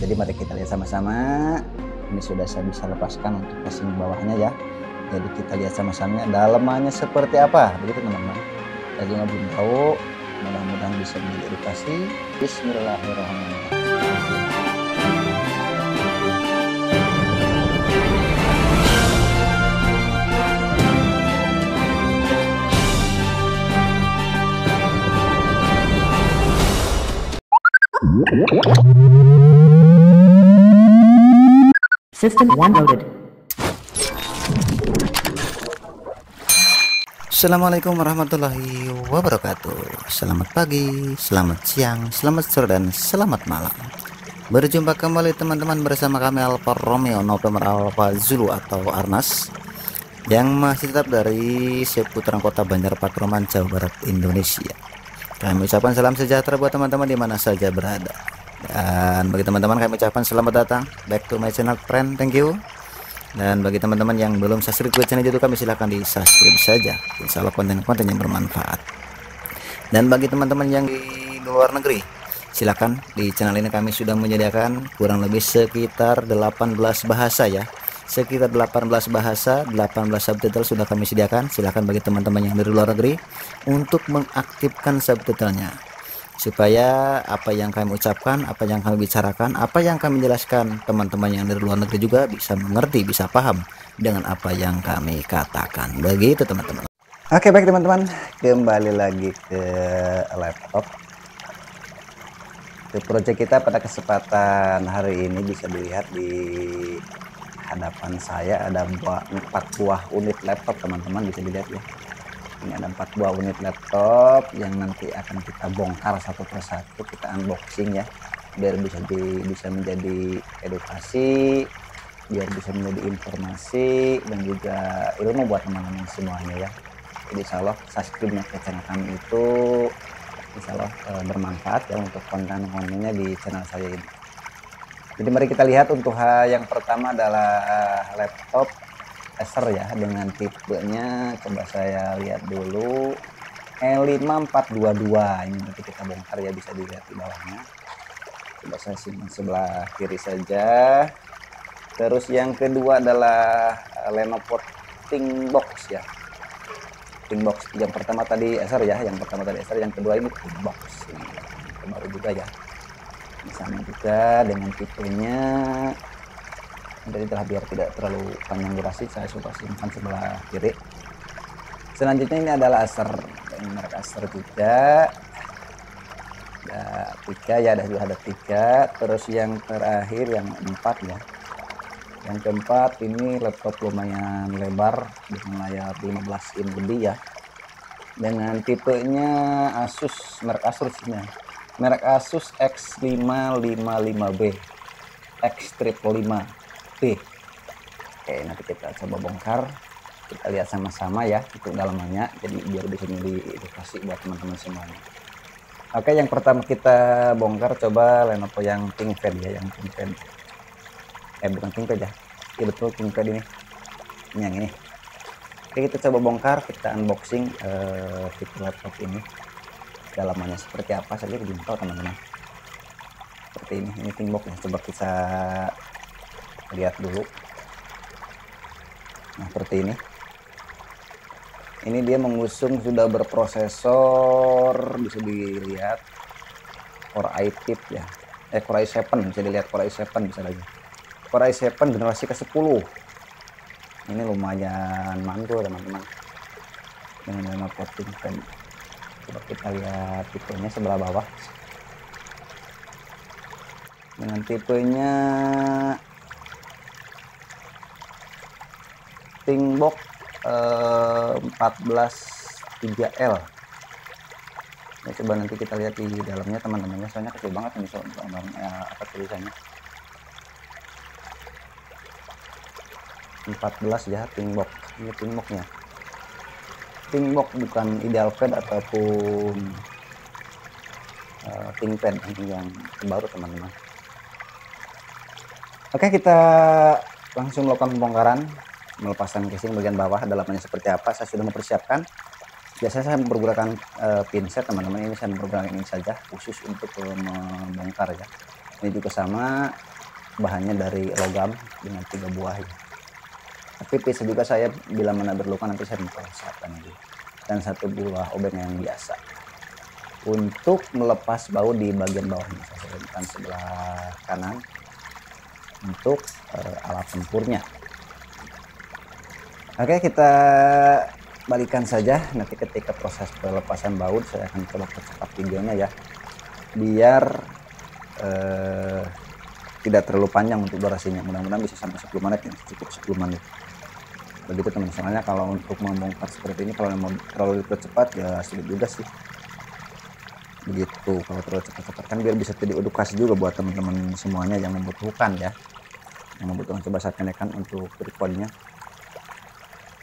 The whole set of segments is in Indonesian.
Jadi mari kita lihat sama-sama. Ini sudah saya bisa lepaskan untuk casing bawahnya ya. Jadi kita lihat sama-sama dalamannya seperti apa, begitu teman-teman. Saya juga belum tahu, mudah-mudahan bisa menjadi edukasi. Bismillahirrahmanirrahim. System 1 loaded. Assalamualaikum warahmatullahi wabarakatuh. Selamat pagi, selamat siang, selamat sore, dan selamat malam. Berjumpa kembali teman-teman bersama kami Alfa Romeo November Alpha Zulu atau Arnas, yang masih tetap dari seputaran kota Banjar Pakraman, Jawa Barat, Indonesia. Kami ucapkan salam sejahtera buat teman-teman di mana saja berada. Dan bagi teman-teman kami ucapkan selamat datang back to my channel friend, thank you. Dan bagi teman-teman yang belum subscribe ke channel YouTube kami, silahkan di subscribe saja, insya Allah konten-konten yang bermanfaat. Dan bagi teman-teman yang di luar negeri, silahkan di channel ini kami sudah menyediakan kurang lebih sekitar 18 bahasa ya, sekitar 18 bahasa, 18 subtitle sudah kami sediakan. Silahkan bagi teman-teman yang dari luar negeri untuk mengaktifkan subtitlenya, supaya apa yang kami ucapkan, apa yang kami bicarakan, apa yang kami jelaskan, teman-teman yang dari luar negeri juga bisa mengerti, bisa paham dengan apa yang kami katakan. Begitu teman-teman. Oke, baik teman-teman, kembali lagi ke laptop. Ke project kita pada kesempatan hari ini bisa dilihat di hadapan saya ada 4 buah unit laptop teman-teman, bisa dilihat ya. Ini ada 4 buah unit laptop yang nanti akan kita bongkar satu persatu, kita unboxing ya, biar bisa menjadi edukasi, biar bisa menjadi informasi dan juga ilmu buat teman-teman semuanya ya. Jadi insya Allah subscribe ke channel kami itu insya Allah bermanfaat ya untuk konten-kontennya di channel saya ini. Jadi mari kita lihat untuk yang pertama adalah laptop Acer ya, dengan tipenya coba saya lihat dulu, L5422. Ini nanti kita bongkar ya, bisa dilihat di bawahnya. Coba saya simpan sebelah kiri saja. Terus yang kedua adalah Lenovo ThinkBox ya, ThinkBox. Yang pertama tadi Acer ya, yang kedua ini ThinkBox. Ini baru juga ya, sama juga dengan tipenya. Jadi biar tidak terlalu panjang durasi, saya coba simpan sebelah kiri. Selanjutnya ini adalah Acer, ini merek Acer juga. Ada 3 ya, ada 3. Terus yang terakhir yang 4 ya. Yang keempat ini laptop lumayan lebar dengan layar 15 in lebih ya. Dengan tipenya Asus, merek Asus ya. Merek Asus X555B, X555B. Oke, nanti kita coba bongkar, kita lihat sama-sama ya untuk dalamannya, jadi biar bisa menjadi edukasi buat teman-teman semuanya. Oke, yang pertama kita bongkar coba Lenovo yang ThinkPad ya, yang ThinkPad. Bukan ThinkPad ya, iya betul ThinkPad ini yang ini. Oke, kita coba bongkar, kita unboxing fitur laptop ini, dalamannya seperti apa saja belum tahu teman-teman. Seperti ini ThinkBox ya, coba kita lihat dulu. Nah, seperti ini. Ini dia mengusung sudah berprosesor, bisa dilihat Core i5 ya. Core i7 bisa dilihat, Core i7 bisa lagi. Core i7 generasi ke-10. Ini lumayan mantul teman-teman. Dengan Lenovo ThinkPad. Coba kita lihat tipenya sebelah bawah. Dengan tipenya ThinkBox 143L. Ya, coba nanti kita lihat di dalamnya teman-temannya, soalnya kecil banget nih apa tulisannya. 14 ya ThinkBox. Ini ThinkBoxnya. ThinkBox bukan IdealPad ataupun ThinkPad, ini yang baru teman-teman. Oke, kita langsung melakukan pembongkaran, melepaskan casing bagian bawah, dalamannya seperti apa. Saya sudah mempersiapkan. Biasanya saya menggunakan pinset teman-teman, ini saya menggunakan ini saja khusus untuk membongkar ya. Ini juga sama, bahannya dari logam dengan 3 buah ya. Tapi bisa juga saya bila mana berluka nanti saya mempersiapkan dulu. Dan 1 buah obeng yang biasa. Untuk melepas baut di bagian bawahnya saya sebutkan sebelah kanan untuk alat tempurnya. Oke, kita balikan saja. Nanti ketika proses pelepasan baut saya akan coba percepat videonya ya, biar tidak terlalu panjang untuk durasinya. Mudah-mudahan bisa sampai 10 menit ya, cukup 10 menit begitu teman. Soalnya kalau untuk membongkar seperti ini kalau mau terlalu cepat ya sulit juga sih begitu. Kalau terlalu cepat-cepat kan biar bisa jadi edukasi juga buat teman-teman semuanya yang membutuhkan ya, yang membutuhkan. Coba saya pendekkan untuk tripodnya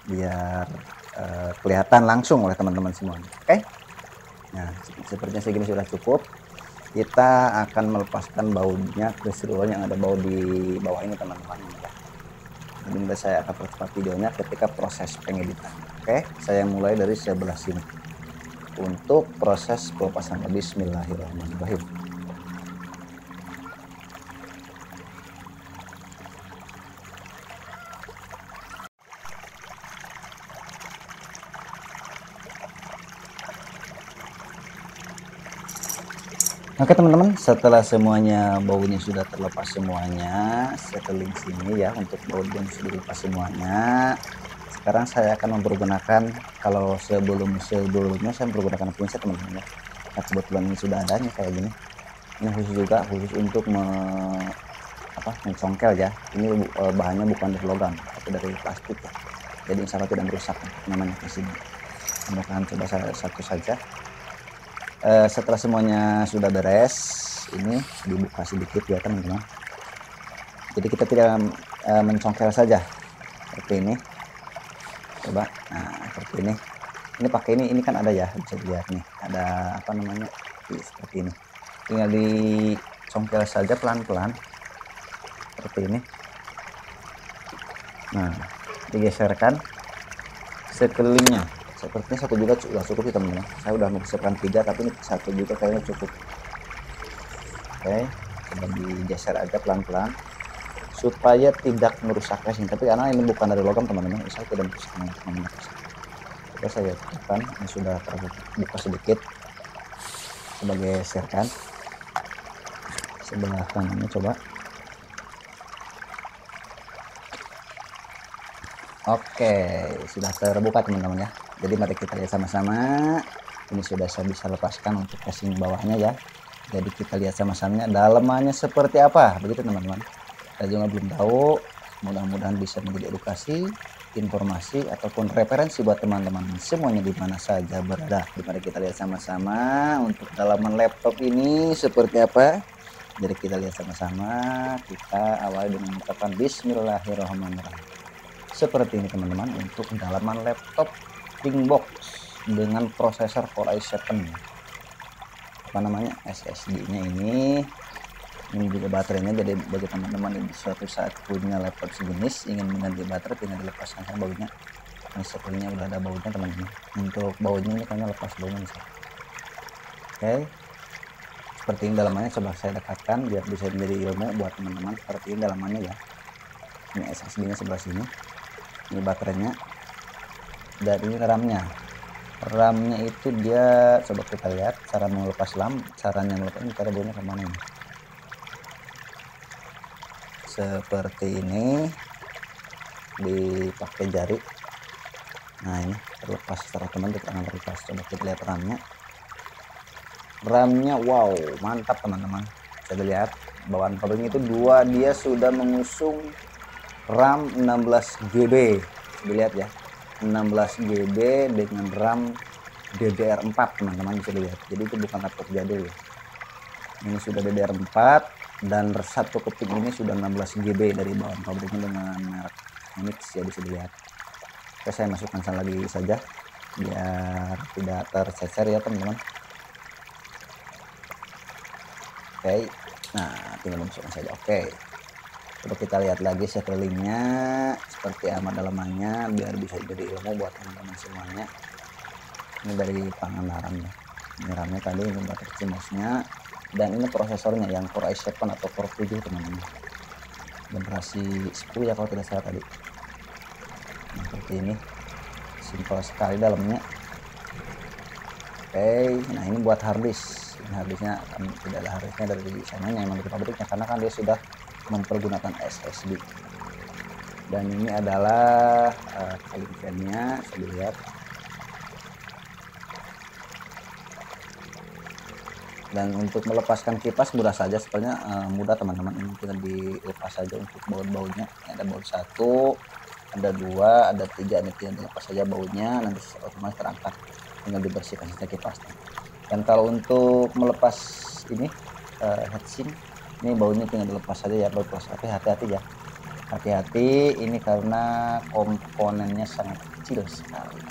biar kelihatan langsung oleh teman-teman semuanya. Oke, nah sepertinya segini sudah cukup. Kita akan melepaskan bautnya ke seluruhnya yang ada baut di bawah ini teman-teman ya. Jadi saya akan percepat videonya ketika proses pengeditan. Oke, saya mulai dari sebelah sini untuk proses pelepasan. Bismillahirrahmanirrahim. Oke teman-teman, setelah semuanya baunya sudah terlepas semuanya, sekeliling sini ya untuk baut yang sudah dilepas semuanya. Sekarang saya akan mempergunakan, kalau sebelumnya saya mempergunakan pinset teman-teman ya. Nah, kebetulan ini sudah ada nih kayak gini. Ini khusus untuk mencongkel ya. Ini bahannya bukan dari logam tapi dari plastik ya. Jadi insya Allah tidak merusak namanya ke sini. Mudah-mudahan coba saya satu saja. Setelah semuanya sudah beres, ini dibuka sedikit ya teman-teman. Jadi kita tidak mencongkel saja seperti ini. Coba, nah seperti ini. Ini pakai ini kan ada ya, bisa dilihat nih, ada apa namanya seperti ini. Tinggal dicongkel saja pelan-pelan seperti ini. Nah, digeserkan sekelilingnya. Sepertinya satu juga sudah cukup ya teman-teman. Saya udah mempersiapkan 3 tapi ini satu juga kayaknya cukup. Oke, coba digeser aja pelan-pelan supaya tidak merusak casing. Tapi karena ini bukan dari logam teman-teman, saya tidak merusaknya. Oke, saya tekan, ini sudah terbuka sedikit. Coba geserkan sebelah kanannya coba. Oke, sudah terbuka teman-teman ya. Jadi mari kita lihat sama-sama. Ini sudah saya bisa lepaskan untuk casing bawahnya ya. Jadi kita lihat sama-sama dalamannya seperti apa, begitu teman-teman. Saya juga belum tahu. Mudah-mudahan bisa menjadi edukasi, informasi ataupun referensi buat teman-teman semuanya di mana saja berada. Mari kita lihat sama-sama untuk dalaman laptop ini seperti apa. Jadi kita lihat sama-sama. Kita awali dengan mengucapkan Bismillahirrahmanirrahim. Seperti ini teman-teman untuk dalaman laptop ThinkBox dengan prosesor Core i7 SSD-nya ini juga baterainya. Jadi bagi teman-teman yang suatu saat punya laptop sejenis ingin mengganti baterai tinggal dilepaskan saja bautnya. Ini sepertinya udah ada bautnya teman-teman. Untuk bautnya ini kayaknya lepas bautnya nih. Oke, seperti ini dalamannya. Coba saya dekatkan biar bisa menjadi ilmu buat teman-teman. Seperti ini dalamannya ya. Ini SSD-nya sebelah sini. Ini baterainya. Dan ini RAM-nya itu dia, coba kita lihat cara melepas caranya melepas ini, cara bawanya kemana ini, seperti ini dipakai jari. Nah ini terlepas secara otomatis akan terlepas. Coba kita lihat RAM-nya wow mantap teman-teman. Bisa dilihat bawaan pabriknya itu dia sudah mengusung RAM 16 GB. Dilihat ya, 16 GB dengan RAM DDR4 teman-teman, bisa dilihat. Jadi itu bukan laptop jadul ya, ini sudah DDR4 dan satu keping ini sudah 16 GB dari bawaan pabriknya dengan merek Hynix ya, bisa dilihat. Oke, saya masukkan lagi saja biar tidak tercecer ya teman-teman. Oke, nah tinggal masukkan saja. Oke, coba kita lihat lagi sekelilingnya seperti apa dalamannya biar bisa jadi ilmu buat teman-teman semuanya. Ini dari pangan RAM ya. Ini RAM-nya tadi, ini baterai CMOS-nya. Dan ini prosesornya yang Core i7 atau Core 7 teman-teman, generasi 10 ya kalau tidak salah tadi. Nah, seperti ini, simpel sekali dalamnya. Oke, nah ini buat harddisk. Ini harddisknya tidak ada harddisknya dari sananya, emang dari pabriknya, karena kan dia sudah mempergunakan SSD. Dan ini adalah cooling fan-nya, bisa dilihat. Dan untuk melepaskan kipas mudah saja, sebenarnya mudah teman-teman. Ini tinggal dilepas saja untuk baut-bautnya. Ada baut 1, ada 2, ada 3. Ini tinggal dilepas saja bautnya, nanti otomatis terangkat, tinggal dibersihkan saja kipasnya. Dan kalau untuk melepas ini heatsink, ini bautnya tinggal dilepas saja ya, baut plus. Tapi hati-hati ya, hati-hati ini karena komponennya sangat kecil sekali.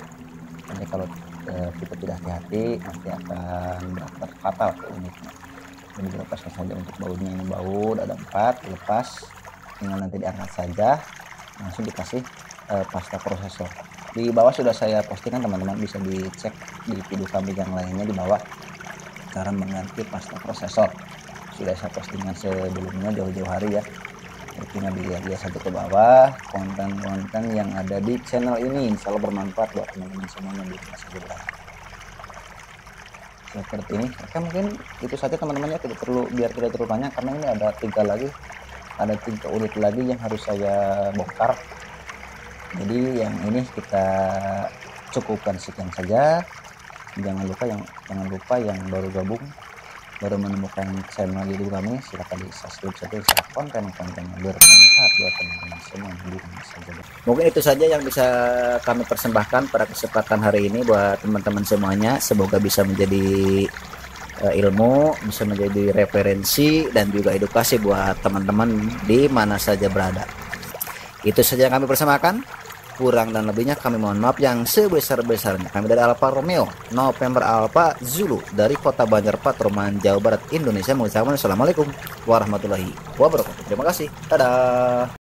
Jadi kalau kita tidak hati-hati nanti akan berakibat fatal ke unitnya. Jadi dilepaskan saja untuk bautnya. Ini baut ada 4, dilepas, tinggal nanti diangkat saja, langsung dikasih pasta prosesor. Di bawah sudah saya postingkan teman-teman, bisa dicek di video kami yang lainnya di bawah cara mengganti pasta prosesor. Sudah saya postingan sebelumnya jauh-jauh hari ya. Tinggal dilihat dia saja ke bawah konten-konten yang ada di channel ini, insya Allah bermanfaat buat teman-teman semuanya di masa depan. Seperti ini. Oke, mungkin itu saja teman-teman ya, tidak perlu, biar tidak terlalu banyak, karena ini ada 3 unit lagi yang harus saya bongkar. Jadi yang ini kita cukupkan sekian saja. Jangan lupa yang baru gabung, baru menemukan channel YouTube kami, silakan di subscribe saja, konten-konten yang bermanfaat buat teman-teman semua di mana saja. Mungkin itu saja yang bisa kami persembahkan pada kesempatan hari ini buat teman-teman semuanya. Semoga bisa menjadi ilmu, bisa menjadi referensi dan juga edukasi buat teman-teman di mana saja berada. Itu saja yang kami persembahkan. Kurang dan lebihnya kami mohon maaf yang sebesar-besarnya. Kami dari Alfa Romeo November Alpha Zulu dari Kota Banjar, Patroman, Jawa Barat, Indonesia mengucapkan assalamualaikum warahmatullahi wabarakatuh. Terima kasih. Dadah.